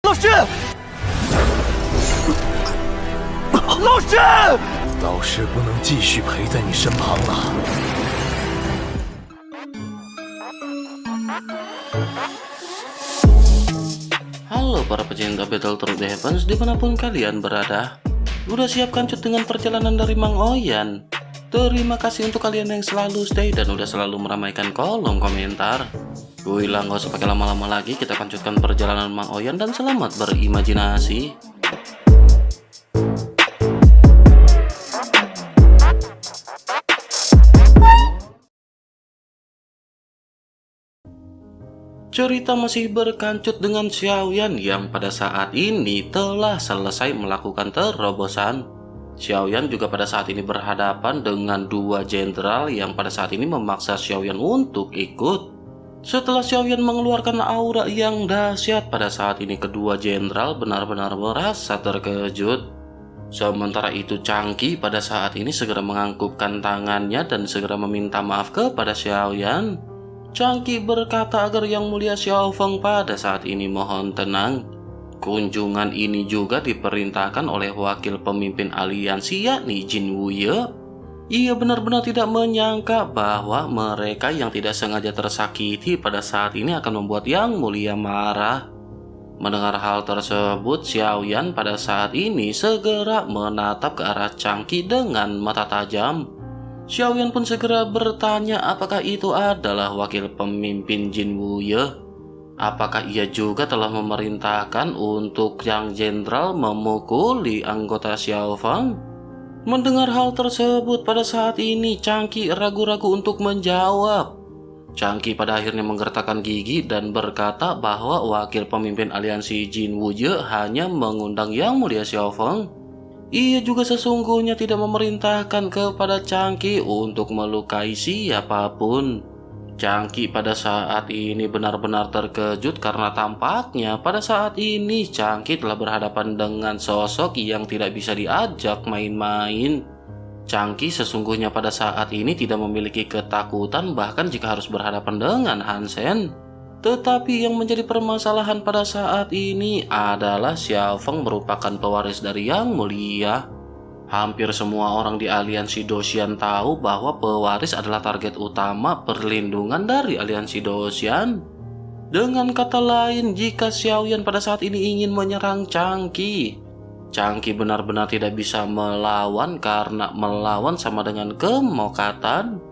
老师，老师，老师不能继续陪在你身旁了。Halo para pecinta Battle Through the Heavens dimanapun kalian berada. Udah siap kancut dengan perjalanan dari Mang Oyan? Terima kasih untuk kalian yang selalu stay dan udah selalu meramaikan kolom komentar. Gue bilang gak usah pakai lama-lama lagi, kita kancut perjalanan Mang Oyan dan selamat berimajinasi. Cerita masih berkancut dengan Xiaoyan yang pada saat ini telah selesai melakukan terobosan. Xiaoyan juga pada saat ini berhadapan dengan dua jenderal yang pada saat ini memaksa Xiaoyan untuk ikut. Setelah Xiaoyan mengeluarkan aura yang dahsyat, pada saat ini kedua jenderal benar-benar merasa terkejut. Sementara itu Changqi pada saat ini segera menganggukkan tangannya dan segera meminta maaf kepada Xiaoyan. Changqi berkata agar Yang Mulia Xiaofeng pada saat ini mohon tenang. Kunjungan ini juga diperintahkan oleh wakil pemimpin aliansi yakni Jin Wuye. Ia benar-benar tidak menyangka bahwa mereka yang tidak sengaja tersakiti pada saat ini akan membuat Yang Mulia marah. Mendengar hal tersebut, Xiaoyan pada saat ini segera menatap ke arah Changqi dengan mata tajam. Xiaoyan pun segera bertanya apakah itu adalah wakil pemimpin Jin Wuye. Apakah ia juga telah memerintahkan untuk Yang Jenderal memukuli anggota Xiaofeng? Mendengar hal tersebut pada saat ini Changqi ragu-ragu untuk menjawab. Changqi pada akhirnya menggertakkan gigi dan berkata bahwa wakil pemimpin aliansi Jin Wuye hanya mengundang Yang Mulia Xiaofeng. Ia juga sesungguhnya tidak memerintahkan kepada Changqi untuk melukai siapapun. Changqi pada saat ini benar-benar terkejut karena tampaknya pada saat ini Changqi telah berhadapan dengan sosok yang tidak bisa diajak main-main. Changqi sesungguhnya pada saat ini tidak memiliki ketakutan bahkan jika harus berhadapan dengan Hansen. Tetapi yang menjadi permasalahan pada saat ini adalah Xiaofeng merupakan pewaris dari Yang Mulia. Hampir semua orang di aliansi Doshian tahu bahwa pewaris adalah target utama perlindungan dari aliansi Doshian. Dengan kata lain, jika Xiaoyan pada saat ini ingin menyerang Changqi, Changqi benar-benar tidak bisa melawan karena melawan sama dengan kemokatan.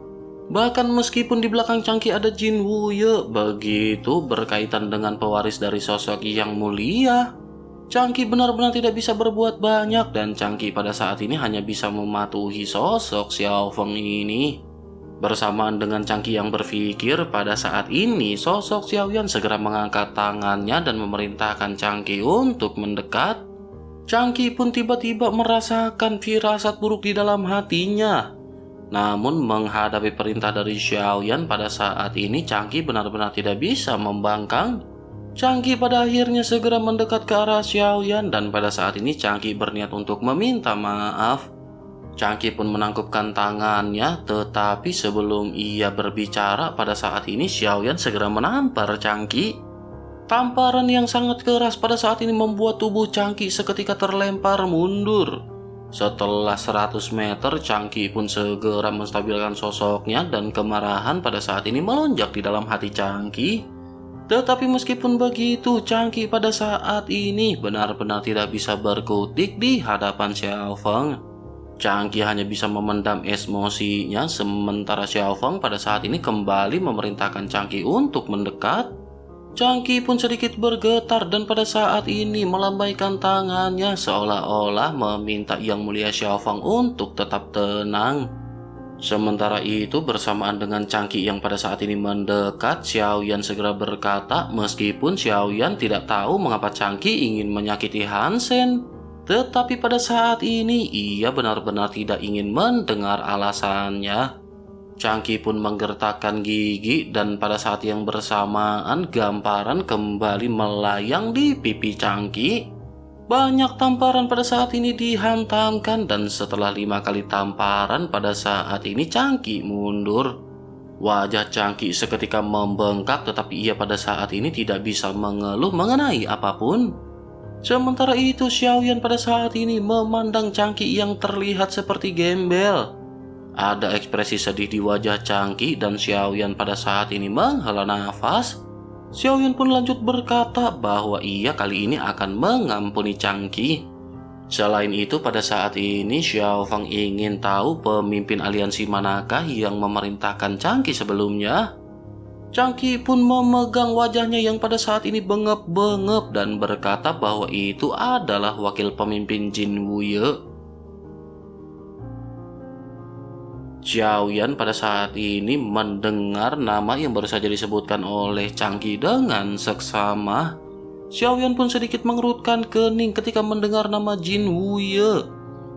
Bahkan meskipun di belakang Changqi ada Jin Wuye, begitu berkaitan dengan pewaris dari sosok Yang Mulia, Changqi benar-benar tidak bisa berbuat banyak dan Changqi pada saat ini hanya bisa mematuhi sosok Xiaofeng ini. Bersamaan dengan Changqi yang berpikir, pada saat ini sosok Xiaoyan segera mengangkat tangannya dan memerintahkan Changqi untuk mendekat. Changqi pun tiba-tiba merasakan firasat buruk di dalam hatinya. Namun menghadapi perintah dari Xiaoyan pada saat ini Changqi benar-benar tidak bisa membangkang. Changqi pada akhirnya segera mendekat ke arah Xiaoyan dan pada saat ini Changqi berniat untuk meminta maaf. Changqi pun menangkupkan tangannya, tetapi sebelum ia berbicara pada saat ini Xiaoyan segera menampar Changqi. Tamparan yang sangat keras pada saat ini membuat tubuh Changqi seketika terlempar mundur. Setelah 100 meter, Changqi pun segera menstabilkan sosoknya dan kemarahan pada saat ini melonjak di dalam hati Changqi. Tetapi meskipun begitu, Changqi pada saat ini benar-benar tidak bisa berkutik di hadapan Xiaofeng. Changqi hanya bisa memendam emosinya, sementara Xiaofeng pada saat ini kembali memerintahkan Changqi untuk mendekat. Changqi pun sedikit bergetar dan pada saat ini melambaikan tangannya seolah-olah meminta Yang Mulia Xiaofeng untuk tetap tenang. Sementara itu bersamaan dengan Changqi yang pada saat ini mendekat, Xiaoyan segera berkata meskipun Xiaoyan tidak tahu mengapa Changqi ingin menyakiti Hansen. Tetapi pada saat ini ia benar-benar tidak ingin mendengar alasannya. Changqi pun menggertakkan gigi dan pada saat yang bersamaan gamparan kembali melayang di pipi Changqi. Banyak tamparan pada saat ini dihantamkan dan setelah 5 kali tamparan pada saat ini Changqi mundur. Wajah Changqi seketika membengkak tetapi ia pada saat ini tidak bisa mengeluh mengenai apapun. Sementara itu, Xiaoyan pada saat ini memandang Changqi yang terlihat seperti gembel. Ada ekspresi sedih di wajah Changqi dan Xiaoyan pada saat ini menghela nafas. Xiaoyan pun lanjut berkata bahwa ia kali ini akan mengampuni Changqi. Selain itu, pada saat ini Xiao Fang ingin tahu pemimpin aliansi manakah yang memerintahkan Changqi sebelumnya. Changqi pun memegang wajahnya yang pada saat ini bengep-bengep dan berkata bahwa itu adalah wakil pemimpin Jin Wuye. Xiaoyan pada saat ini mendengar nama yang baru saja disebutkan oleh Changqi dengan seksama. Xiaoyan pun sedikit mengerutkan kening ketika mendengar nama Jin Wuye.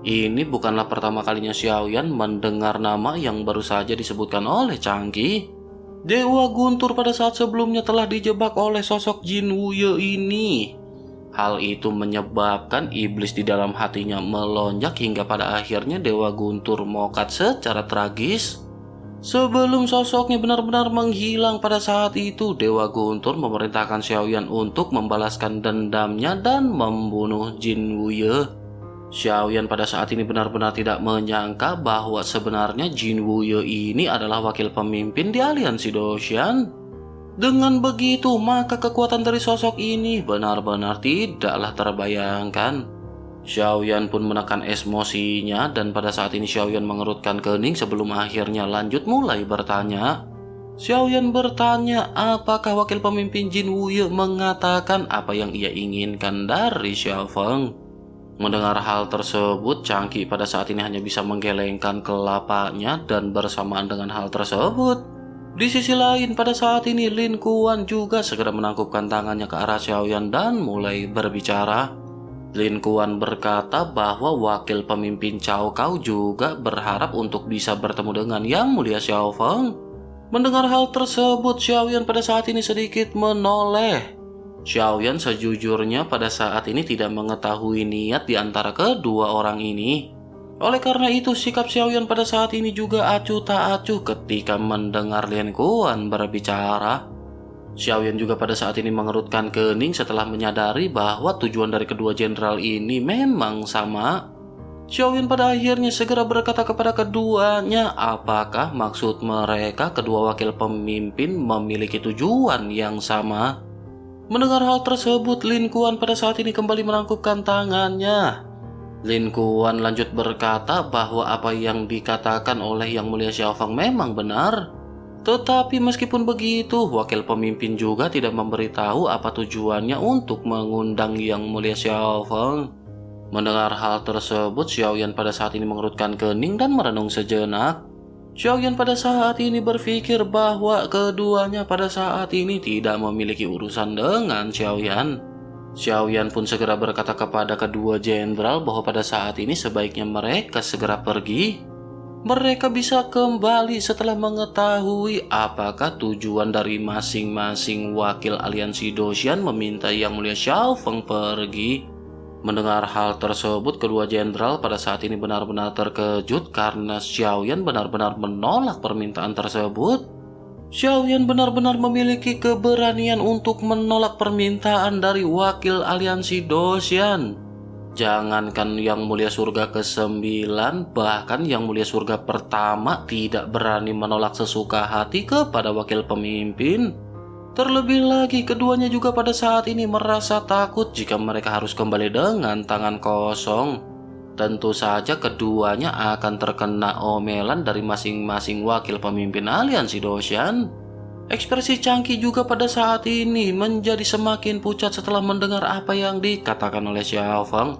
Ini bukanlah pertama kalinya Xiaoyan mendengar nama yang baru saja disebutkan oleh Changqi. Dewa Guntur pada saat sebelumnya telah dijebak oleh sosok Jin Wuye ini. Hal itu menyebabkan iblis di dalam hatinya melonjak hingga pada akhirnya Dewa Guntur mokat secara tragis. Sebelum sosoknya benar-benar menghilang pada saat itu, Dewa Guntur memerintahkan Xiaoyan untuk membalaskan dendamnya dan membunuh Jin Wuye. Xiaoyan pada saat ini benar-benar tidak menyangka bahwa sebenarnya Jin Wuye ini adalah wakil pemimpin di aliansi Doshan. Dengan begitu, maka kekuatan dari sosok ini benar-benar tidaklah terbayangkan. Xiaoyan pun menekan emosinya dan pada saat ini Xiaoyan mengerutkan kening sebelum akhirnya lanjut mulai bertanya. Xiaoyan bertanya apakah wakil pemimpin Jin Wuye mengatakan apa yang ia inginkan dari Xiao Feng. Mendengar hal tersebut, Changqi pada saat ini hanya bisa menggelengkan kelapanya dan bersamaan dengan hal tersebut. Di sisi lain, pada saat ini Lin Kuan juga segera menangkupkan tangannya ke arah Xiaoyan dan mulai berbicara. Lin Kuan berkata bahwa wakil pemimpin Cao Cao juga berharap untuk bisa bertemu dengan Yang Mulia Xiao Feng. Mendengar hal tersebut, Xiaoyan pada saat ini sedikit menoleh. Xiaoyan sejujurnya pada saat ini tidak mengetahui niat di antara kedua orang ini. Oleh karena itu, sikap Xiaoyan pada saat ini juga acuh tak acuh ketika mendengar Lin Kuan berbicara. Xiaoyan juga pada saat ini mengerutkan kening setelah menyadari bahwa tujuan dari kedua jenderal ini memang sama. Xiaoyan pada akhirnya segera berkata kepada keduanya apakah maksud mereka kedua wakil pemimpin memiliki tujuan yang sama. Mendengar hal tersebut, Lin Kuan pada saat ini kembali menangkupkan tangannya. Lin Kuan lanjut berkata bahwa apa yang dikatakan oleh Yang Mulia Xiao Feng memang benar. Tetapi meskipun begitu, wakil pemimpin juga tidak memberitahu apa tujuannya untuk mengundang Yang Mulia Xiao Feng. Mendengar hal tersebut, Xiaoyan pada saat ini mengerutkan kening dan merenung sejenak. Xiaoyan pada saat ini berpikir bahwa keduanya pada saat ini tidak memiliki urusan dengan Xiaoyan. Xiaoyan pun segera berkata kepada kedua jenderal bahwa pada saat ini sebaiknya mereka segera pergi. Mereka bisa kembali setelah mengetahui apakah tujuan dari masing-masing wakil aliansi Doshan meminta Yang Mulia Xiao Feng pergi. Mendengar hal tersebut, kedua jenderal pada saat ini benar-benar terkejut karena Xiaoyan benar-benar menolak permintaan tersebut. Xiaoyan benar-benar memiliki keberanian untuk menolak permintaan dari wakil aliansi Doshan. Jangankan Yang Mulia Surga ke-9, bahkan Yang Mulia Surga pertama tidak berani menolak sesuka hati kepada wakil pemimpin. Terlebih lagi, keduanya juga pada saat ini merasa takut jika mereka harus kembali dengan tangan kosong. Tentu saja keduanya akan terkena omelan dari masing-masing wakil pemimpin aliansi Doshan. Ekspresi Changqi juga pada saat ini menjadi semakin pucat setelah mendengar apa yang dikatakan oleh Xiao Feng.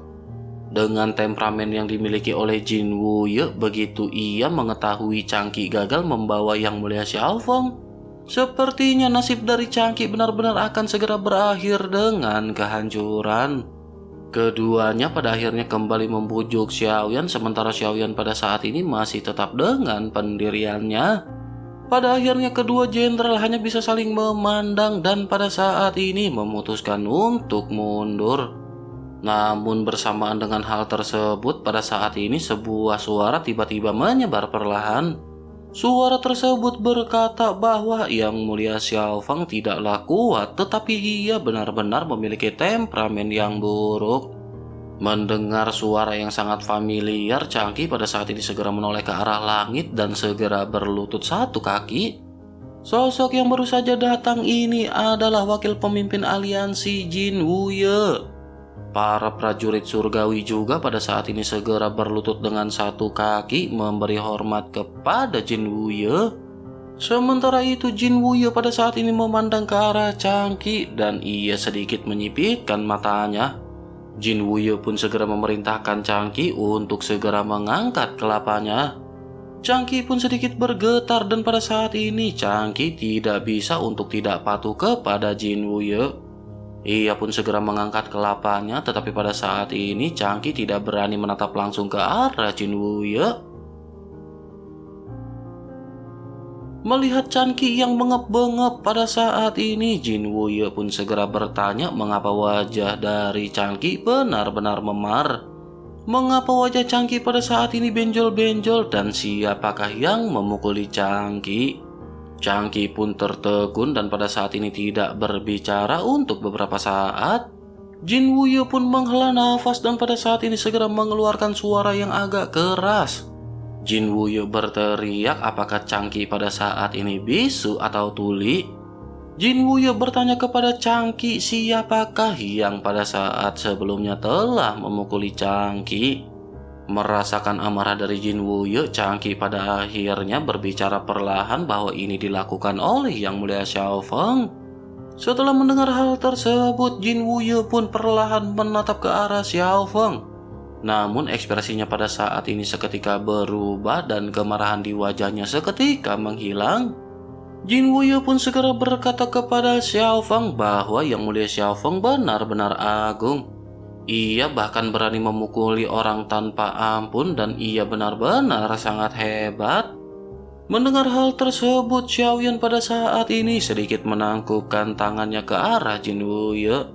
Dengan temperamen yang dimiliki oleh Jin Wuye, begitu ia mengetahui Changqi gagal membawa Yang Mulia Xiao Feng, sepertinya nasib dari Changqi benar-benar akan segera berakhir dengan kehancuran. Keduanya pada akhirnya kembali membujuk Xiaoyan, sementara Xiaoyan pada saat ini masih tetap dengan pendiriannya. Pada akhirnya kedua jenderal hanya bisa saling memandang dan pada saat ini memutuskan untuk mundur. Namun bersamaan dengan hal tersebut, pada saat ini sebuah suara tiba-tiba menyebar perlahan. Suara tersebut berkata bahwa Yang Mulia Xiao Feng tidaklah kuat, tetapi ia benar-benar memiliki temperamen yang buruk. Mendengar suara yang sangat familiar, Changqi pada saat ini segera menoleh ke arah langit dan segera berlutut satu kaki. Sosok yang baru saja datang ini adalah wakil pemimpin aliansi Jin Wuye. Para prajurit surgawi juga pada saat ini segera berlutut dengan satu kaki memberi hormat kepada Jin Wuye. Sementara itu Jin Wuye pada saat ini memandang ke arah Changqi dan ia sedikit menyipitkan matanya. Jin Wuye pun segera memerintahkan Changqi untuk segera mengangkat kelapanya. Changqi pun sedikit bergetar dan pada saat ini Changqi tidak bisa untuk tidak patuh kepada Jin Wuye. Ia pun segera mengangkat kelapanya, tetapi pada saat ini Changqi tidak berani menatap langsung ke arah Jin Wuye. Melihat Changqi yang bengep-bengep pada saat ini, Jin Wuye pun segera bertanya mengapa wajah dari Changqi benar-benar memar. Mengapa wajah Changqi pada saat ini benjol-benjol dan siapakah yang memukuli Changqi? Changqi pun tertegun dan pada saat ini tidak berbicara untuk beberapa saat. Jin Wuye pun menghela nafas dan pada saat ini segera mengeluarkan suara yang agak keras. Jin Wuye berteriak apakah Changqi pada saat ini bisu atau tuli. Jin Wuye bertanya kepada Changqi siapakah yang pada saat sebelumnya telah memukuli Changqi. Merasakan amarah dari Jin Wuye, Changqi pada akhirnya berbicara perlahan bahwa ini dilakukan oleh Yang Mulia Xiao Feng. Setelah mendengar hal tersebut, Jin Wuye pun perlahan menatap ke arah Xiao Feng. Namun ekspresinya pada saat ini seketika berubah dan kemarahan di wajahnya seketika menghilang. Jin Wuye pun segera berkata kepada Xiao Feng bahwa Yang Mulia Xiao Feng benar-benar agung. Ia bahkan berani memukuli orang tanpa ampun dan ia benar-benar sangat hebat. Mendengar hal tersebut, Xiaoyan pada saat ini sedikit menangkupkan tangannya ke arah Jin Wuye.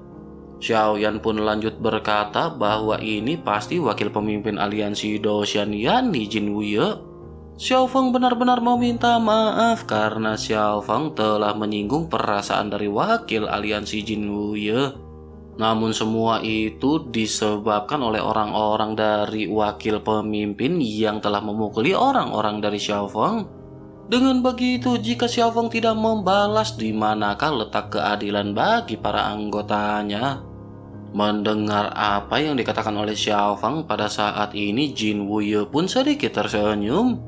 Xiaoyan pun lanjut berkata bahwa ini pasti wakil pemimpin aliansi Doshan yakni Jin Wuye. Xiao Feng benar-benar meminta maaf karena Xiao Feng telah menyinggung perasaan dari wakil aliansi Jin Wuye. Namun semua itu disebabkan oleh orang-orang dari wakil pemimpin yang telah memukuli orang-orang dari Xiao Feng. Dengan begitu, jika Xiao Feng tidak membalas, di manakah letak keadilan bagi para anggotanya? Mendengar apa yang dikatakan oleh Xiao Feng pada saat ini, Jin Wuye pun sedikit tersenyum.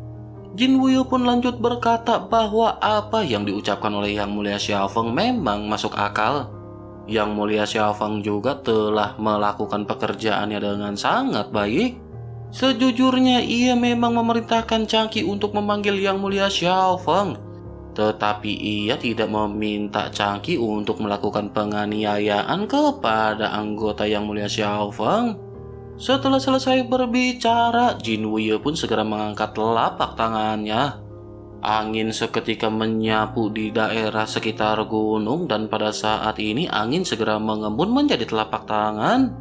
Jin Wuye pun lanjut berkata bahwa apa yang diucapkan oleh Yang Mulia Xiao Feng memang masuk akal. Yang Mulia Xiao Feng juga telah melakukan pekerjaannya dengan sangat baik. Sejujurnya ia memang memerintahkan Changqi untuk memanggil Yang Mulia Xiao Feng. Tetapi ia tidak meminta Changqi untuk melakukan penganiayaan kepada anggota Yang Mulia Xiao Feng. Setelah selesai berbicara, Jin Wuye pun segera mengangkat telapak tangannya. Angin seketika menyapu di daerah sekitar gunung dan pada saat ini angin segera mengembun menjadi telapak tangan.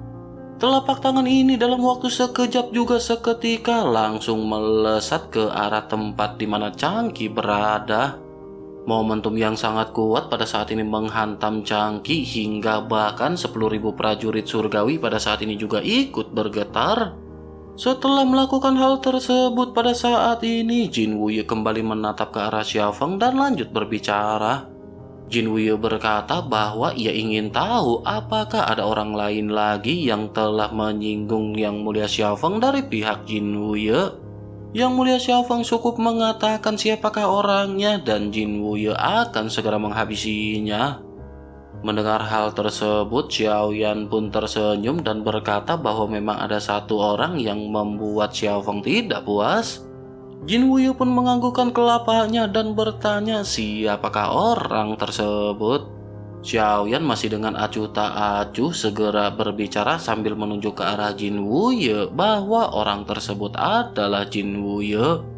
Telapak tangan ini dalam waktu sekejap juga seketika langsung melesat ke arah tempat di mana Changqi berada. Momentum yang sangat kuat pada saat ini menghantam Changqi hingga bahkan 10.000 prajurit surgawi pada saat ini juga ikut bergetar. Setelah melakukan hal tersebut pada saat ini, Jin Wuye kembali menatap ke arah Xiao Feng dan lanjut berbicara. Jin Wuye berkata bahwa ia ingin tahu apakah ada orang lain lagi yang telah menyinggung Yang Mulia Xiao Feng dari pihak Jin Wuye. Yang Mulia Xiao Feng cukup mengatakan siapakah orangnya dan Jin Wuye akan segera menghabisinya. Mendengar hal tersebut, Xiaoyan pun tersenyum dan berkata bahwa memang ada satu orang yang membuat Xiao Feng tidak puas. Jin Wuye pun menganggukkan kelapanya dan bertanya siapakah orang tersebut. Xiaoyan masih dengan acuh tak acuh segera berbicara sambil menunjuk ke arah Jin Wuye bahwa orang tersebut adalah Jin Wuye.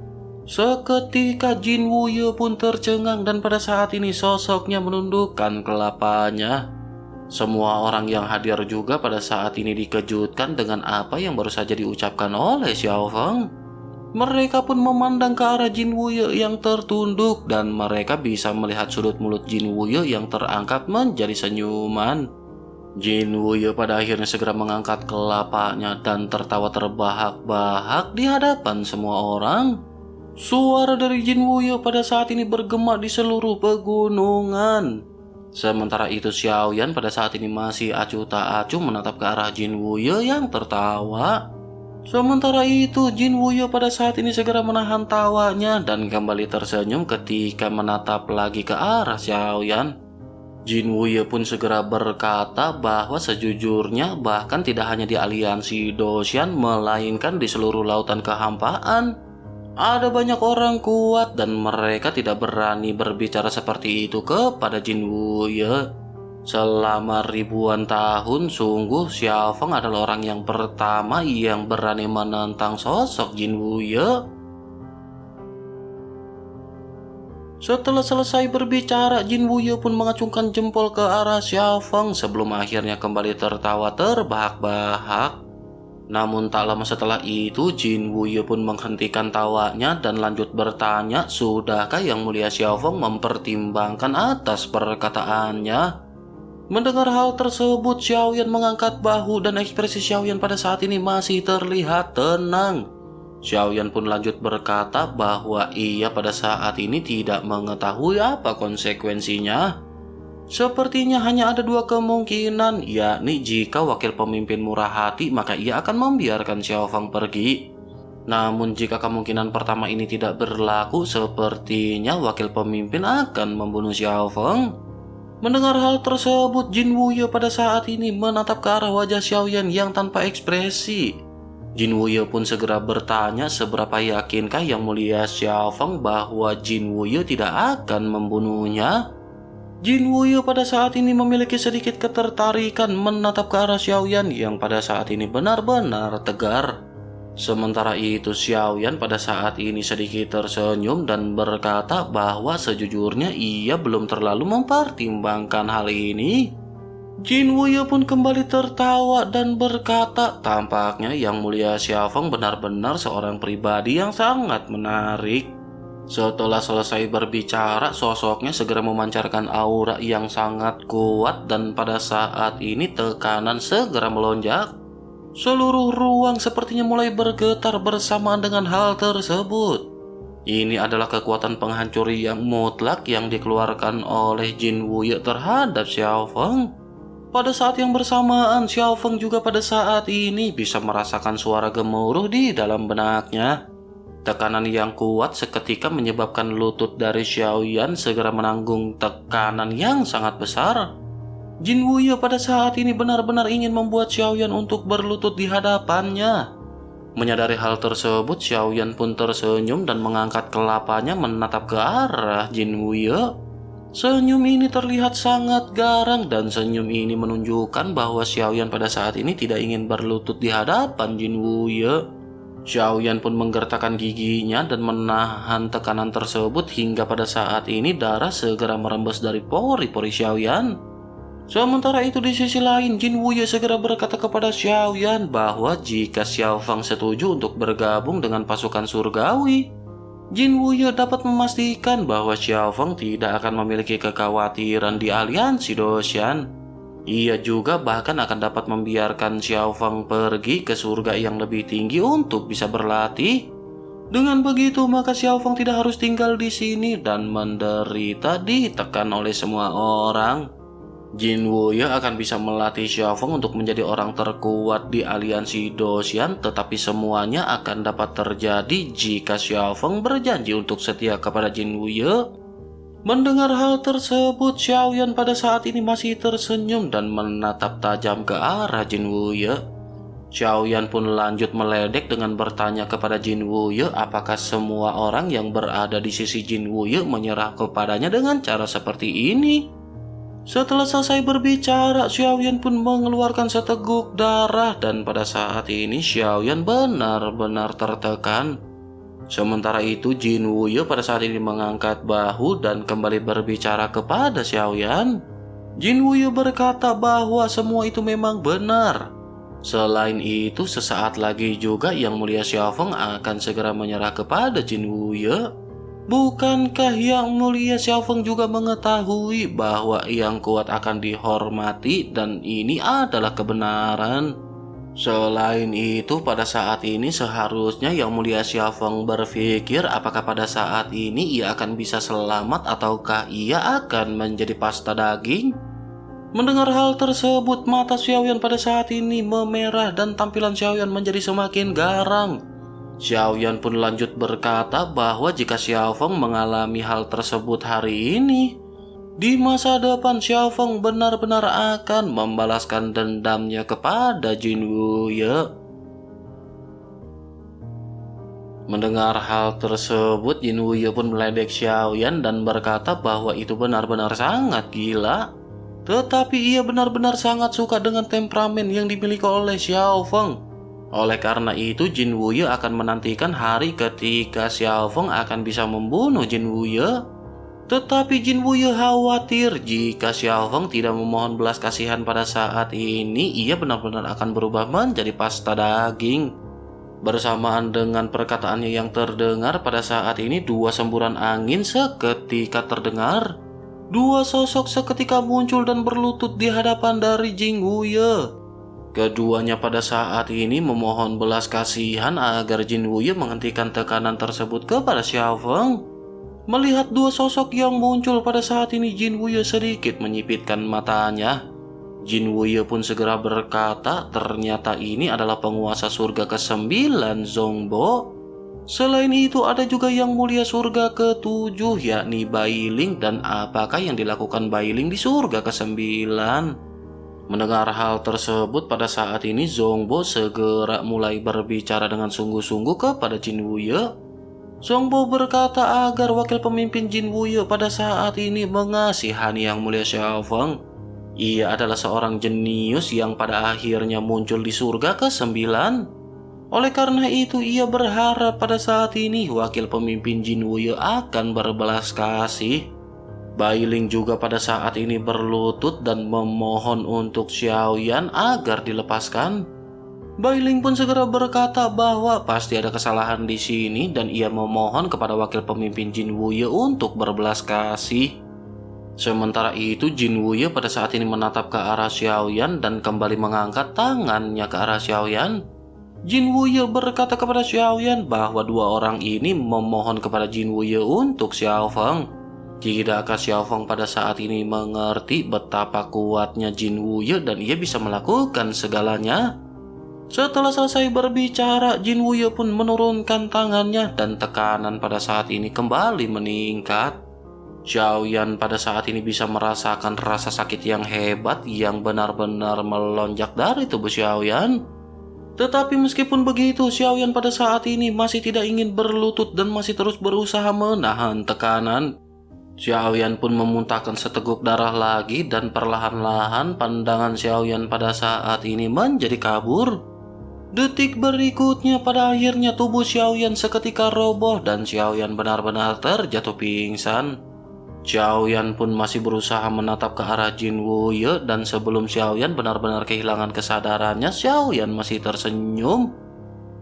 Seketika Jin Wuye pun tercengang dan pada saat ini sosoknya menundukkan kelapanya. Semua orang yang hadir juga pada saat ini dikejutkan dengan apa yang baru saja diucapkan oleh Xiao Feng. Mereka pun memandang ke arah Jin Wuye yang tertunduk dan mereka bisa melihat sudut mulut Jin Wuye yang terangkat menjadi senyuman. Jin Wuye pada akhirnya segera mengangkat kelapanya dan tertawa terbahak-bahak di hadapan semua orang. Suara dari Jin Wuye pada saat ini bergema di seluruh pegunungan. Sementara itu Xiaoyan pada saat ini masih acuh tak acuh menatap ke arah Jin Wuye yang tertawa. Sementara itu Jin Wuye pada saat ini segera menahan tawanya dan kembali tersenyum ketika menatap lagi ke arah Xiaoyan. Jin Wuye pun segera berkata bahwa sejujurnya bahkan tidak hanya di aliansi Doshan melainkan di seluruh lautan kehampaan ada banyak orang kuat dan mereka tidak berani berbicara seperti itu kepada Jin Wuye. Selama ribuan tahun, sungguh Xiaofeng adalah orang yang pertama yang berani menentang sosok Jin Wuye. Setelah selesai berbicara, Jin Wuye pun mengacungkan jempol ke arah Xiaofeng sebelum akhirnya kembali tertawa terbahak-bahak. Namun tak lama setelah itu, Jin Wuye pun menghentikan tawanya dan lanjut bertanya, sudahkah Yang Mulia Xiaofeng mempertimbangkan atas perkataannya? Mendengar hal tersebut, Xiaoyan mengangkat bahu dan ekspresi Xiaoyan pada saat ini masih terlihat tenang. Xiaoyan pun lanjut berkata bahwa ia pada saat ini tidak mengetahui apa konsekuensinya. Sepertinya hanya ada dua kemungkinan, yakni jika wakil pemimpin murah hati maka ia akan membiarkan Xiaofeng pergi. Namun jika kemungkinan pertama ini tidak berlaku, sepertinya wakil pemimpin akan membunuh Xiaofeng. Mendengar hal tersebut, Jin Wuye pada saat ini menatap ke arah wajah Xiaoyan yang tanpa ekspresi. Jin Wuye pun segera bertanya seberapa yakinkah Yang Mulia Xiaofeng bahwa Jin Wuye tidak akan membunuhnya. Jin Wuye pada saat ini memiliki sedikit ketertarikan menatap ke arah Xiaoyan yang pada saat ini benar-benar tegar. Sementara itu Xiaoyan pada saat ini sedikit tersenyum dan berkata bahwa sejujurnya ia belum terlalu mempertimbangkan hal ini. Jin Wuye pun kembali tertawa dan berkata tampaknya Yang Mulia Xiaofeng benar-benar seorang pribadi yang sangat menarik. Setelah selesai berbicara, sosoknya segera memancarkan aura yang sangat kuat dan pada saat ini tekanan segera melonjak. Seluruh ruang sepertinya mulai bergetar bersamaan dengan hal tersebut. Ini adalah kekuatan penghancur yang mutlak yang dikeluarkan oleh Jin Wuye terhadap Xiaofeng. Pada saat yang bersamaan, Xiaofeng juga pada saat ini bisa merasakan suara gemuruh di dalam benaknya. Tekanan yang kuat seketika menyebabkan lutut dari Xiaoyan segera menanggung tekanan yang sangat besar. Jin Wuye pada saat ini benar-benar ingin membuat Xiaoyan untuk berlutut di hadapannya. Menyadari hal tersebut, Xiaoyan pun tersenyum dan mengangkat kelapanya menatap ke arah Jin Wuye. Senyum ini terlihat sangat garang dan senyum ini menunjukkan bahwa Xiaoyan pada saat ini tidak ingin berlutut di hadapan Jin Wuye. Xiaoyan pun menggertakkan giginya dan menahan tekanan tersebut hingga pada saat ini darah segera merembes dari pori-pori Xiaoyan. Sementara itu di sisi lain, Jin Wuye segera berkata kepada Xiaoyan bahwa jika Xiaofeng setuju untuk bergabung dengan pasukan surgawi, Jin Wuye dapat memastikan bahwa Xiaofeng tidak akan memiliki kekhawatiran di aliansi Doshan. Ia juga bahkan akan dapat membiarkan Xiaofeng pergi ke surga yang lebih tinggi untuk bisa berlatih. Dengan begitu, maka Xiaofeng tidak harus tinggal di sini dan menderita ditekan oleh semua orang. Jin Wuye akan bisa melatih Xiaofeng untuk menjadi orang terkuat di aliansi Doshan, tetapi semuanya akan dapat terjadi jika Xiaofeng berjanji untuk setia kepada Jin Wuye. Mendengar hal tersebut, Xiaoyan pada saat ini masih tersenyum dan menatap tajam ke arah Jin Wuye. Xiaoyan pun lanjut meledek dengan bertanya kepada Jin Wuye apakah semua orang yang berada di sisi Jin Wuye menyerah kepadanya dengan cara seperti ini. Setelah selesai berbicara, Xiaoyan pun mengeluarkan seteguk darah dan pada saat ini Xiaoyan benar-benar tertekan. Sementara itu Jin Wuye pada saat ini mengangkat bahu dan kembali berbicara kepada Xiaoyan. Jin Wuye berkata bahwa semua itu memang benar. Selain itu, sesaat lagi juga Yang Mulia Xiaofeng akan segera menyerah kepada Jin Wuye. Bukankah Yang Mulia Xiaofeng juga mengetahui bahwa yang kuat akan dihormati dan ini adalah kebenaran? Selain itu, pada saat ini seharusnya Yang Mulia Xiaofeng berpikir apakah pada saat ini ia akan bisa selamat ataukah ia akan menjadi pasta daging. Mendengar hal tersebut, mata Xiaoyan pada saat ini memerah dan tampilan Xiaoyan menjadi semakin garang. Xiaoyan pun lanjut berkata bahwa jika Xiaofeng mengalami hal tersebut hari ini, di masa depan Xiaofeng benar-benar akan membalaskan dendamnya kepada Jin Wuye. Mendengar hal tersebut, Jin Wuye pun meledek Xiaoyan dan berkata bahwa itu benar-benar sangat gila. Tetapi ia benar-benar sangat suka dengan temperamen yang dimiliki oleh Xiaofeng. Oleh karena itu, Jin Wuye akan menantikan hari ketika Xiaofeng akan bisa membunuh Jin Wuye. Tetapi Jin Wuye khawatir jika Xiaofeng tidak memohon belas kasihan pada saat ini, ia benar-benar akan berubah menjadi pasta daging. Bersamaan dengan perkataannya yang terdengar pada saat ini, dua semburan angin seketika terdengar. Dua sosok seketika muncul dan berlutut di hadapan dari Jin Wuye. Keduanya pada saat ini memohon belas kasihan agar Jin Wuye menghentikan tekanan tersebut kepada Xiaofeng. Melihat dua sosok yang muncul pada saat ini, Jin Wuye sedikit menyipitkan matanya. Jin Wuye pun segera berkata, ternyata ini adalah penguasa surga ke-9 Zhongbo. Selain itu ada juga Yang Mulia surga ke-7 yakni Bailing, dan apakah yang dilakukan Bailing di surga ke-9? Mendengar hal tersebut pada saat ini Zhongbo segera mulai berbicara dengan sungguh-sungguh kepada Jin Wuye. Zhongbo berkata agar wakil pemimpin Jin Wuye pada saat ini mengasihani Yang Mulia Xiaofeng. Ia adalah seorang jenius yang pada akhirnya muncul di surga ke-9. Oleh karena itu, ia berharap pada saat ini wakil pemimpin Jin Wuye akan berbelas kasih. Bailing juga pada saat ini berlutut dan memohon untuk Xiaoyan agar dilepaskan. Bailing pun segera berkata bahwa pasti ada kesalahan di sini dan ia memohon kepada wakil pemimpin Jin Wuye untuk berbelas kasih. Sementara itu, Jin Wuye pada saat ini menatap ke arah Xiaoyan dan kembali mengangkat tangannya ke arah Xiaoyan. Jin Wuye berkata kepada Xiaoyan bahwa dua orang ini memohon kepada Jin Wuye untuk Xiaofeng. Tidakkah Xiaofeng pada saat ini mengerti betapa kuatnya Jin Wuye dan ia bisa melakukan segalanya? Setelah selesai berbicara, Jin Wuye pun menurunkan tangannya dan tekanan pada saat ini kembali meningkat. Xiaoyan pada saat ini bisa merasakan rasa sakit yang hebat yang benar-benar melonjak dari tubuh Xiaoyan. Tetapi meskipun begitu, Xiaoyan pada saat ini masih tidak ingin berlutut dan masih terus berusaha menahan tekanan. Xiaoyan pun memuntahkan seteguk darah lagi dan perlahan-lahan pandangan Xiaoyan pada saat ini menjadi kabur. Detik berikutnya pada akhirnya tubuh Xiaoyan seketika roboh dan Xiaoyan benar-benar terjatuh pingsan. Xiaoyan pun masih berusaha menatap ke arah Jin Wuye dan sebelum Xiaoyan benar-benar kehilangan kesadarannya, Xiaoyan masih tersenyum.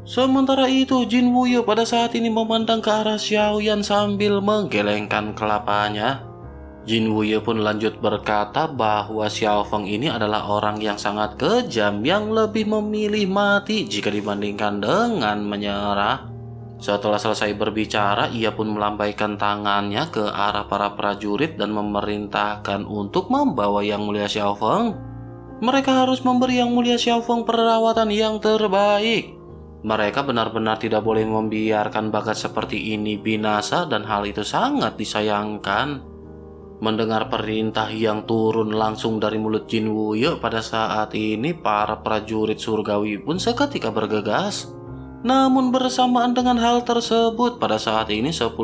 Sementara itu, Jin Wuye pada saat ini memandang ke arah Xiaoyan sambil menggelengkan kelapanya. Jin Wuye pun lanjut berkata bahwa Xiaofeng ini adalah orang yang sangat kejam yang lebih memilih mati jika dibandingkan dengan menyerah. Setelah selesai berbicara, ia pun melambaikan tangannya ke arah para prajurit dan memerintahkan untuk membawa Yang Mulia Xiaofeng. Mereka harus memberi Yang Mulia Xiaofeng perawatan yang terbaik. Mereka benar-benar tidak boleh membiarkan bakat seperti ini binasa dan hal itu sangat disayangkan. Mendengar perintah yang turun langsung dari mulut Jin Wuye pada saat ini, para prajurit surgawi pun seketika bergegas. Namun bersamaan dengan hal tersebut, pada saat ini 10.000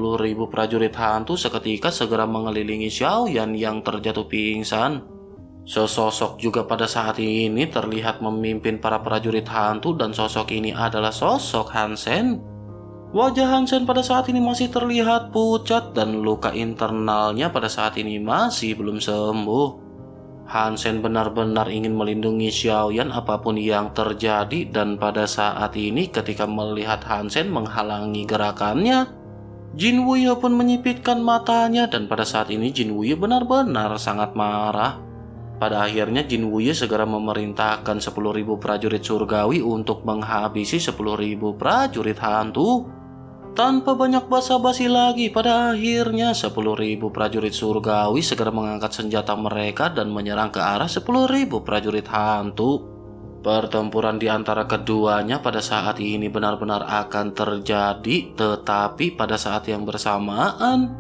prajurit hantu seketika segera mengelilingi Xiaoyan yang terjatuh pingsan. Sesosok juga pada saat ini terlihat memimpin para prajurit hantu dan sosok ini adalah sosok Hansen. Wajah Hansen pada saat ini masih terlihat pucat dan luka internalnya pada saat ini masih belum sembuh. Hansen benar-benar ingin melindungi Xiaoyan apapun yang terjadi, dan pada saat ini ketika melihat Hansen menghalangi gerakannya, Jin Wuye pun menyipitkan matanya, dan pada saat ini Jin Wuye benar-benar sangat marah. Pada akhirnya Jin Wuye segera memerintahkan 10.000 prajurit surgawi untuk menghabisi 10.000 prajurit hantu. Tanpa banyak basa-basi lagi, pada akhirnya 10.000 prajurit surgawi segera mengangkat senjata mereka dan menyerang ke arah 10.000 prajurit hantu. Pertempuran di antara keduanya pada saat ini benar-benar akan terjadi, tetapi pada saat yang bersamaan,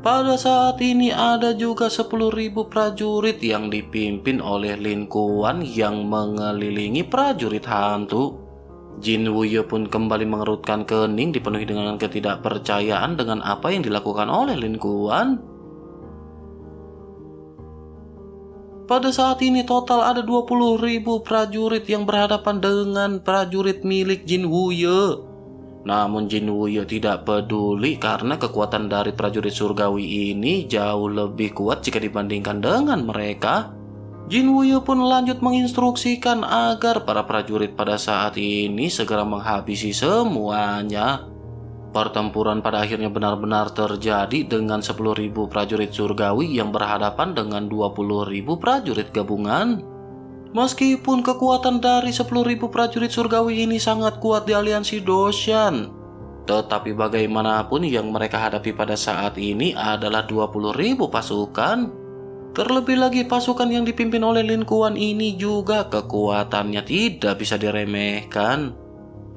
pada saat ini ada juga 10.000 prajurit yang dipimpin oleh Lin Kuan yang mengelilingi prajurit hantu. Jin Wuye pun kembali mengerutkan kening, dipenuhi dengan ketidakpercayaan dengan apa yang dilakukan oleh Lin Kuan. Pada saat ini total ada 20.000 prajurit yang berhadapan dengan prajurit milik Jin Wuye. Namun Jin Wuye tidak peduli karena kekuatan dari prajurit surgawi ini jauh lebih kuat jika dibandingkan dengan mereka. Jin Wuye pun lanjut menginstruksikan agar para prajurit pada saat ini segera menghabisi semuanya. Pertempuran pada akhirnya benar-benar terjadi dengan 10.000 prajurit surgawi yang berhadapan dengan 20.000 prajurit gabungan. Meskipun kekuatan dari 10.000 prajurit surgawi ini sangat kuat di aliansi Doshan, tetapi bagaimanapun yang mereka hadapi pada saat ini adalah 20.000 pasukan. Terlebih lagi pasukan yang dipimpin oleh Lin Kuan ini juga kekuatannya tidak bisa diremehkan.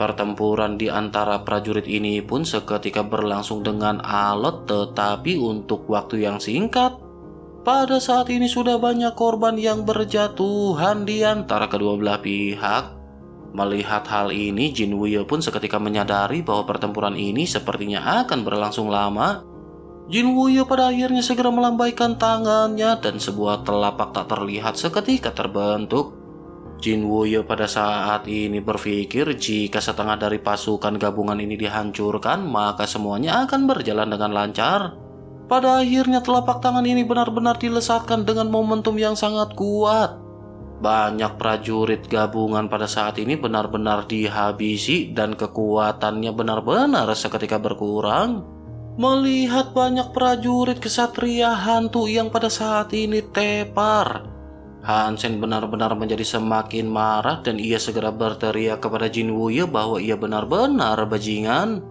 Pertempuran di antara prajurit ini pun seketika berlangsung dengan alot, tetapi untuk waktu yang singkat. Pada saat ini sudah banyak korban yang berjatuhan di antara kedua belah pihak. Melihat hal ini, Jin Wuye pun seketika menyadari bahwa pertempuran ini sepertinya akan berlangsung lama. Jin Wuye pada akhirnya segera melambaikan tangannya dan sebuah telapak tak terlihat seketika terbentuk. Jin Wuye pada saat ini berpikir jika setengah dari pasukan gabungan ini dihancurkan, maka semuanya akan berjalan dengan lancar. Pada akhirnya telapak tangan ini benar-benar dilesatkan dengan momentum yang sangat kuat. Banyak prajurit gabungan pada saat ini benar-benar dihabisi dan kekuatannya benar-benar seketika berkurang. Melihat banyak prajurit kesatria hantu yang pada saat ini tepar, Hansen benar-benar menjadi semakin marah dan ia segera berteriak kepada Jin Wuye bahwa ia benar-benar bajingan.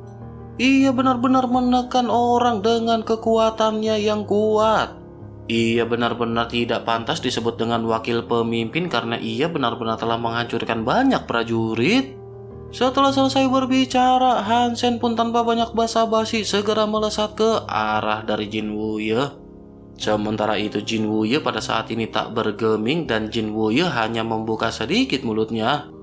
Ia benar-benar menekan orang dengan kekuatannya yang kuat. Ia benar-benar tidak pantas disebut dengan wakil pemimpin karena ia benar-benar telah menghancurkan banyak prajurit. Setelah selesai berbicara, Hansen pun tanpa banyak basa-basi segera melesat ke arah dari Jin Wuye. Sementara itu Jin Wuye pada saat ini tak bergeming dan Jin Wuye hanya membuka sedikit mulutnya.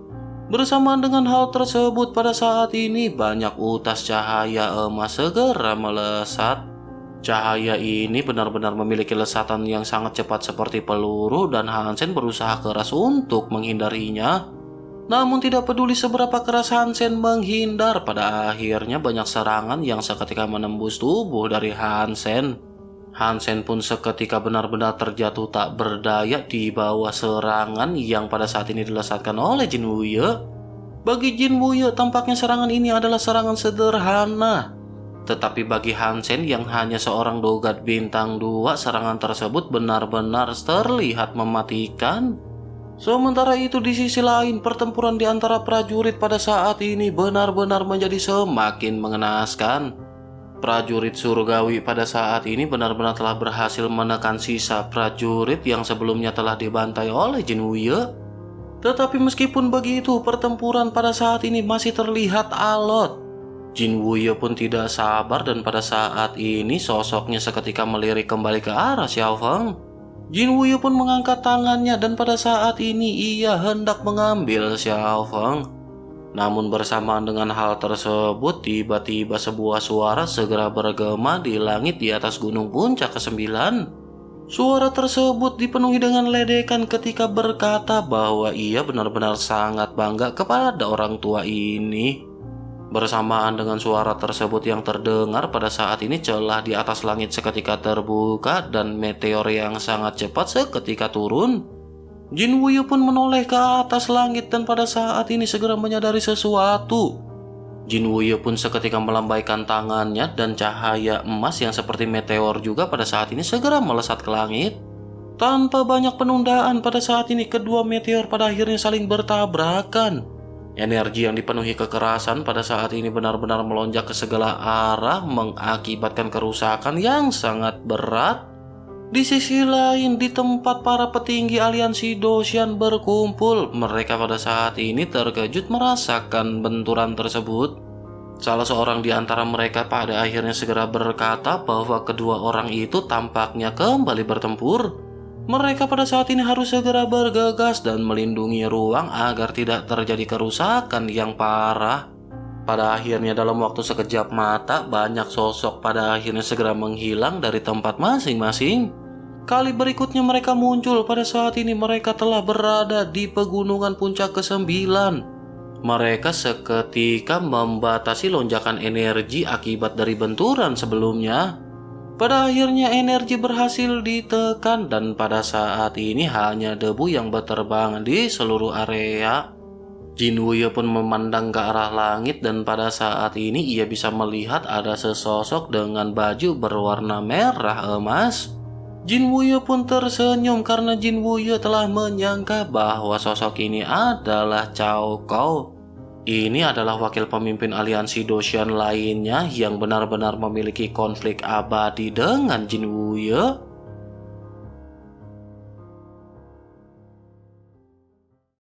Bersamaan dengan hal tersebut pada saat ini banyak utas cahaya emas segera melesat. Cahaya ini benar-benar memiliki lesatan yang sangat cepat seperti peluru dan Hansen berusaha keras untuk menghindarinya. Namun tidak peduli seberapa keras Hansen menghindar, pada akhirnya banyak serangan yang seketika menembus tubuh dari Hansen. Hansen pun seketika benar-benar terjatuh tak berdaya di bawah serangan yang pada saat ini dilesatkan oleh Jin Wuye. Bagi Jin Wuye tampaknya serangan ini adalah serangan sederhana. Tetapi bagi Hansen yang hanya seorang dogat bintang 2, serangan tersebut benar-benar terlihat mematikan. Sementara itu di sisi lain, pertempuran di antara prajurit pada saat ini benar-benar menjadi semakin mengenaskan. Prajurit surgawi pada saat ini benar-benar telah berhasil menekan sisa prajurit yang sebelumnya telah dibantai oleh Jin Wuye. Tetapi meskipun begitu, pertempuran pada saat ini masih terlihat alot. Jin Wuye pun tidak sabar dan pada saat ini sosoknya seketika melirik kembali ke arah Xiao Feng. Jin Wuye pun mengangkat tangannya dan pada saat ini ia hendak mengambil Xiao Feng. Namun bersamaan dengan hal tersebut, tiba-tiba sebuah suara segera bergema di langit di atas gunung puncak ke-9. Suara tersebut dipenuhi dengan ledekan ketika berkata bahwa ia benar-benar sangat bangga kepada orang tua ini. Bersamaan dengan suara tersebut yang terdengar pada saat ini, celah di atas langit seketika terbuka dan meteor yang sangat cepat seketika turun. Jin Wuyu pun menoleh ke atas langit dan pada saat ini segera menyadari sesuatu. Jin Wuyu pun seketika melambaikan tangannya dan cahaya emas yang seperti meteor juga pada saat ini segera melesat ke langit. Tanpa banyak penundaan, pada saat ini kedua meteor pada akhirnya saling bertabrakan. Energi yang dipenuhi kekerasan pada saat ini benar-benar melonjak ke segala arah, mengakibatkan kerusakan yang sangat berat. Di sisi lain, di tempat para petinggi aliansi Doshan berkumpul, mereka pada saat ini terkejut merasakan benturan tersebut. Salah seorang di antara mereka pada akhirnya segera berkata bahwa kedua orang itu tampaknya kembali bertempur. Mereka pada saat ini harus segera bergegas dan melindungi ruang agar tidak terjadi kerusakan yang parah. Pada akhirnya dalam waktu sekejap mata, banyak sosok pada akhirnya segera menghilang dari tempat masing-masing. Kali berikutnya mereka muncul pada saat ini mereka telah berada di pegunungan puncak ke-9. Mereka seketika membatasi lonjakan energi akibat dari benturan sebelumnya. Pada akhirnya energi berhasil ditekan dan pada saat ini hanya debu yang berterbangan di seluruh area. Jin Wuyu pun memandang ke arah langit dan pada saat ini ia bisa melihat ada sesosok dengan baju berwarna merah emas. Jin Wuyu pun tersenyum karena Jin Wuyu telah menyangka bahwa sosok ini adalah Cao Cao. Ini adalah wakil pemimpin aliansi Doshan lainnya yang benar-benar memiliki konflik abadi dengan Jin Wuyu.